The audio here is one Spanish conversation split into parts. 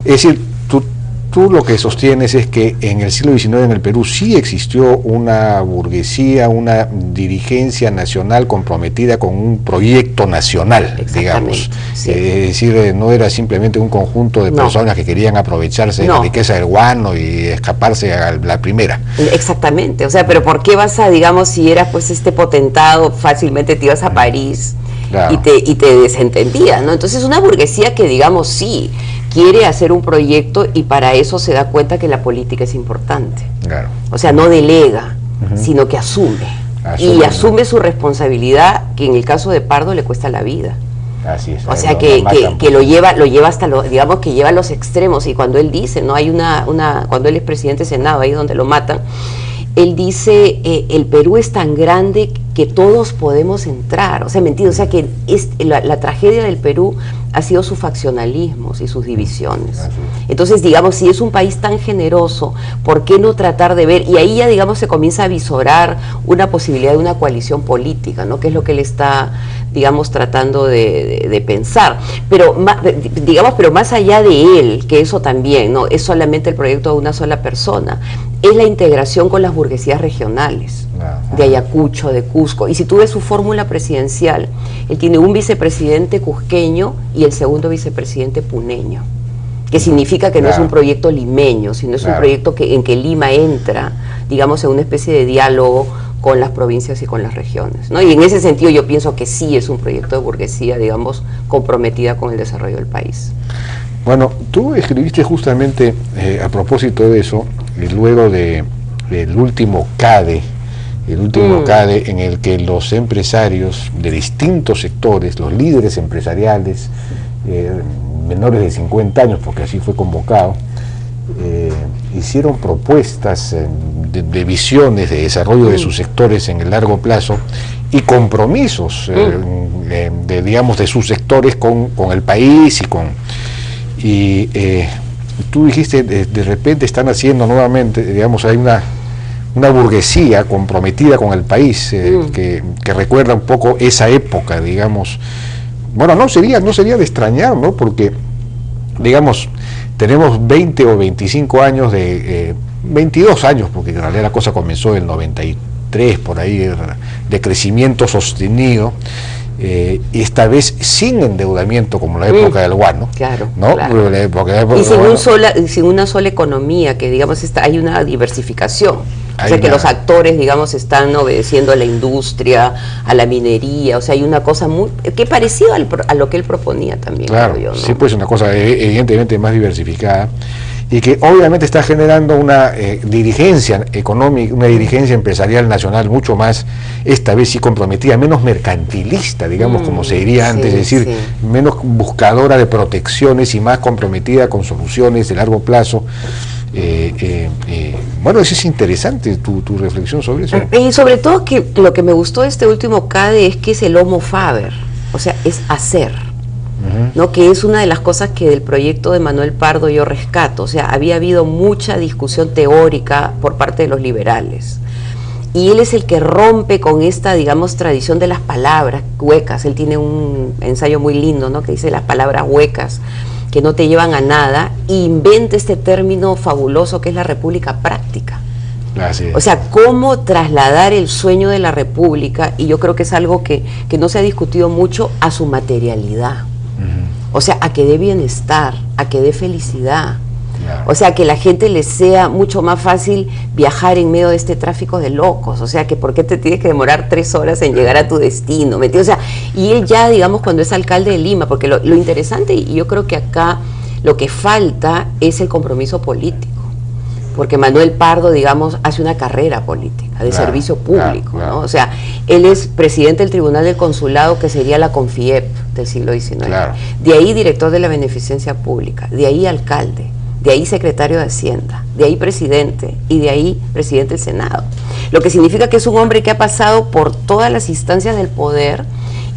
Es decir, tú lo que sostienes es que en el siglo XIX en el Perú sí existió una burguesía, una dirigencia nacional comprometida con un proyecto nacional, digamos. Sí. Es decir, no era simplemente un conjunto de personas que querían aprovecharse de la riqueza del guano y escaparse a la primera. Exactamente, o sea, pero ¿por qué vas a, digamos, si eras pues este potentado, fácilmente te ibas a París? Claro. y te desentendías, ¿no? Entonces una burguesía que, digamos, sí quiere hacer un proyecto y para eso se da cuenta que la política es importante. Claro. O sea, no delega, sino que asume. Y asume su responsabilidad, que en el caso de Pardo le cuesta la vida. Así es. O sea, que lo lleva hasta, digamos, que lleva a los extremos. Y cuando él dice, ¿no? Hay cuando él es presidente de Senado, ahí donde lo matan, él dice, el Perú es tan grande que todos podemos entrar. O sea, mentira, o sea, que la tragedia del Perú ha sido sus faccionalismos y sus divisiones. Entonces, digamos, si es un país tan generoso, ¿por qué no tratar de ver? Y ahí ya, digamos, se comienza a visorar una posibilidad de una coalición política, ¿no? Que es lo que él está, digamos, tratando de pensar. Pero, digamos, pero más allá de él, que eso también, no es solamente el proyecto de una sola persona, es la integración con las burguesías regionales, de Ayacucho, de Cusco. Y si tú ves su fórmula presidencial, él tiene un vicepresidente cusqueño y el segundo vicepresidente puneño, que significa que no es un proyecto limeño, sino es un proyecto en que Lima entra, digamos, en una especie de diálogo con las provincias y con las regiones, ¿no? Y en ese sentido yo pienso que sí es un proyecto de burguesía, digamos, comprometida con el desarrollo del país. Bueno, tú escribiste justamente a propósito de eso, luego del último CADE, CADE en el que los empresarios de distintos sectores, los líderes empresariales, menores de 50 años, porque así fue convocado, hicieron propuestas de visiones de desarrollo de sus sectores en el largo plazo y compromisos, digamos, de sus sectores con el país y tú dijiste, de repente están haciendo nuevamente, digamos, hay una burguesía comprometida con el país, que recuerda un poco esa época, digamos. Bueno, no sería de extrañar, ¿no? Porque, digamos, tenemos 20 o 25 años 22 años, porque en realidad la cosa comenzó en el 93, por ahí, de crecimiento sostenido, y esta vez sin endeudamiento como la época del guano, ¿no? Claro. Y sin una sola economía, que digamos hay una diversificación. O sea, que los actores, digamos, están obedeciendo a la industria, a la minería, o sea, hay una cosa que parecida a lo que él proponía también. Claro, creo yo, ¿no? Sí, pues una cosa evidentemente más diversificada y que obviamente está generando una dirigencia económica, una dirigencia empresarial nacional mucho más, esta vez sí comprometida, menos mercantilista, digamos, como se diría antes, es decir, menos buscadora de protecciones y más comprometida con soluciones de largo plazo. Bueno, eso es interesante, tu reflexión sobre eso. Y sobre todo que lo que me gustó de este último CADE es que es el homo faber, o sea, es hacer, ¿no? Que es una de las cosas que del proyecto de Manuel Pardo yo rescato. O sea, había habido mucha discusión teórica por parte de los liberales. Y él es el que rompe con esta, digamos, tradición de las palabras huecas. Él tiene un ensayo muy lindo, ¿no? Que dice las palabras huecas, que no te llevan a nada, e inventa este término fabuloso que es la república práctica. O sea, cómo trasladar el sueño de la república, y yo creo que es algo que no se ha discutido mucho, a su materialidad. O sea, a que dé bienestar, a que dé felicidad. O sea, que la gente le sea mucho más fácil viajar en medio de este tráfico de locos. O sea, que por qué te tienes que demorar 3 horas en llegar a tu destino, ¿me entiendes? O sea, y él ya, digamos, cuando es alcalde de Lima, porque lo interesante, y yo creo que acá lo que falta es el compromiso político. Porque Manuel Pardo, digamos, hace una carrera política de servicio público, ¿no? O sea, él es presidente del Tribunal del Consulado, que sería la CONFIEP del siglo XIX. De ahí director de la Beneficencia Pública, de ahí alcalde, de ahí secretario de Hacienda, de ahí presidente y de ahí presidente del Senado. Lo que significa que es un hombre que ha pasado por todas las instancias del poder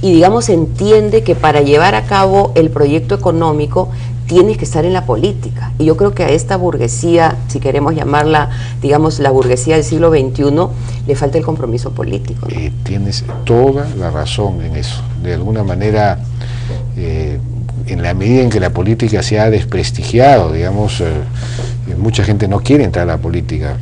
y, digamos, entiende que para llevar a cabo el proyecto económico tienes que estar en la política. Y yo creo que a esta burguesía, si queremos llamarla, digamos, la burguesía del siglo XXI, le falta el compromiso político, ¿no? Tienes toda la razón en eso. De alguna manera, en la medida en que la política se ha desprestigiado, digamos, mucha gente no quiere entrar a la política.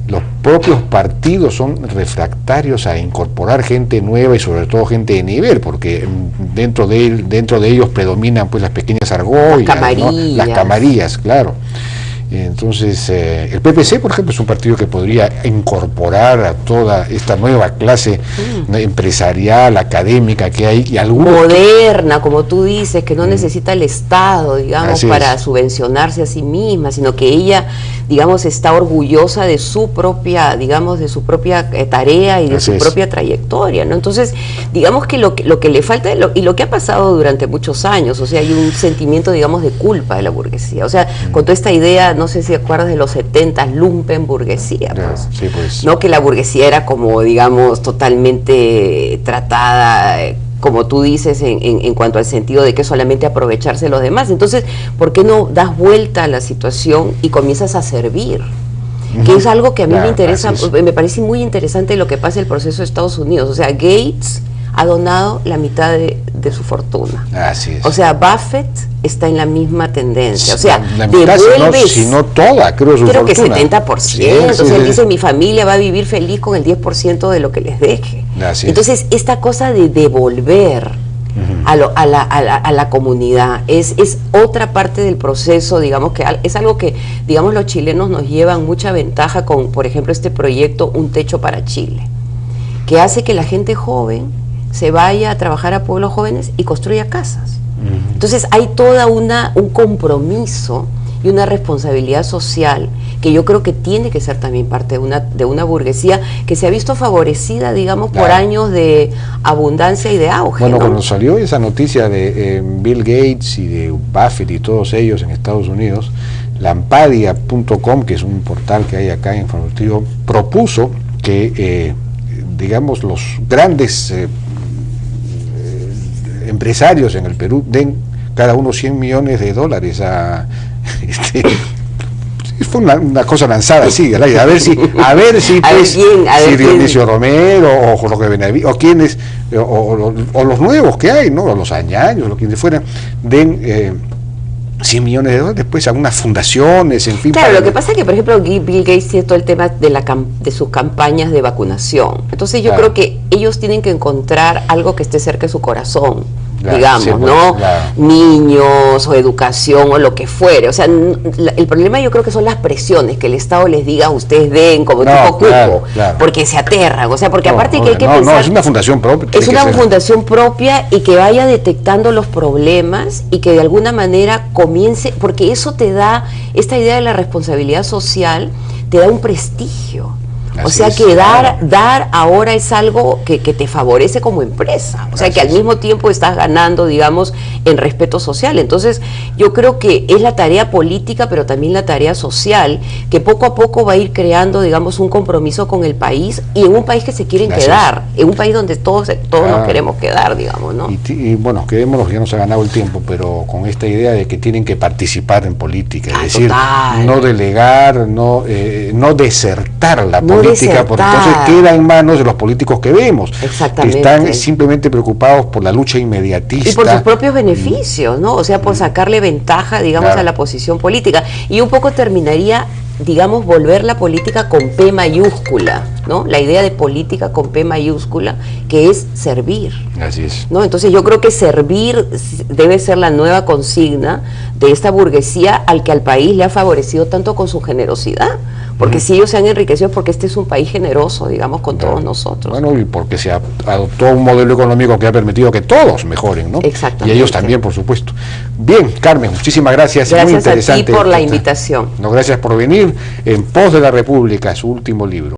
Los propios partidos son refractarios a incorporar gente nueva y sobre todo gente de nivel, porque dentro de ellos predominan pues las pequeñas argollas, ¿no? Las camarillas, claro. Entonces, el PPC, por ejemplo, es un partido que podría incorporar a toda esta nueva clase empresarial, académica que hay, y moderna, como tú dices, que no necesita el Estado, digamos, para subvencionarse a sí misma, sino que ella, digamos, está orgullosa de su propia, digamos, de su propia tarea y de su propia trayectoria, ¿no? Entonces, digamos que lo que le falta, y lo que ha pasado durante muchos años, o sea, hay un sentimiento, digamos, de culpa de la burguesía, o sea, con toda esta idea, no sé si acuerdas de los 70, lumpen burguesía, pues, sí, pues. No, que la burguesía era como, digamos, totalmente tratada, como tú dices, en cuanto al sentido de que solamente aprovecharse de los demás. Entonces, ¿por qué no das vuelta a la situación y comienzas a servir? Que es algo que a mí me interesa, me parece muy interesante lo que pasa en el proceso de Estados Unidos. O sea, Gates ha donado la mitad de su fortuna. Así es. O sea, Buffett está en la misma tendencia. O sea, la mitad, devuelves, si no toda, creo que 70%. Sí, entonces él dice, mi familia va a vivir feliz con el 10% de lo que les deje. Así entonces, esta cosa de devolver a la comunidad es otra parte del proceso, digamos, que es algo que, digamos, los chilenos nos llevan mucha ventaja con, por ejemplo, este proyecto Un Techo para Chile, que hace que la gente joven se vaya a trabajar a pueblos jóvenes y construya casas. Entonces hay toda un compromiso y una responsabilidad social que yo creo que tiene que ser también parte de una burguesía que se ha visto favorecida, digamos, por años de abundancia y de auge. Bueno, cuando salió esa noticia de Bill Gates y de Buffett y todos ellos en Estados Unidos, Lampadia.com, que es un portal que hay acá en informativo, propuso que digamos, los grandes empresarios en el Perú den cada uno $100 millones a fue una cosa lanzada así, a ver si Dionisio Romero o Jorge Benavides o quienes o los nuevos que hay, ¿no? O los añaños, o quienes fueran, den $100 millones, después algunas fundaciones, en fin. Claro, lo que pasa es que, por ejemplo, Bill Gates tiene todo el tema de sus campañas de vacunación. Entonces yo creo que ellos tienen que encontrar algo que esté cerca de su corazón, digamos, sí, pues, ¿no? Niños o educación o lo que fuere. O sea, el problema yo creo que son las presiones, que el Estado les diga, ustedes den como tipo cupo, porque se aterran. O sea, porque aparte que hay que pensar... No, es una fundación propia. Es una fundación propia y que vaya detectando los problemas y que de alguna manera comience, porque eso te da, esta idea de la responsabilidad social, te da un prestigio. O sea que dar ahora es algo que te favorece como empresa, o sea que al mismo tiempo estás ganando, digamos, en respeto social. Entonces yo creo que es la tarea política, pero también la tarea social, que poco a poco va a ir creando, digamos, un compromiso con el país, y en un país que se quieren quedar, en un país donde todos nos queremos quedar, digamos, ¿no? Y bueno, quedémonos, ya nos ha ganado el tiempo, pero con esta idea de que tienen que participar en política, es decir, no delegar, no desertar la política, porque entonces queda en manos de los políticos que vemos, que están simplemente preocupados por la lucha inmediatista. Y por sus propios beneficios, ¿no? O sea, por sacarle ventaja, digamos, a la posición política. Y un poco terminaría, digamos, volver la política con P mayúscula, ¿no? La idea de política con P mayúscula, que es servir. Así es. ¿No? Entonces yo creo que servir debe ser la nueva consigna de esta burguesía al que al país le ha favorecido tanto con su generosidad. Porque si ellos se han enriquecido, porque este es un país generoso, digamos, con todos nosotros. Bueno, y porque se adoptó un modelo económico que ha permitido que todos mejoren, ¿no? Exactamente. Y ellos también, por supuesto. Bien, Carmen, muchísimas gracias. Gracias muy interesante a ti por la invitación. No, gracias por venir. En Pos de la República, su último libro.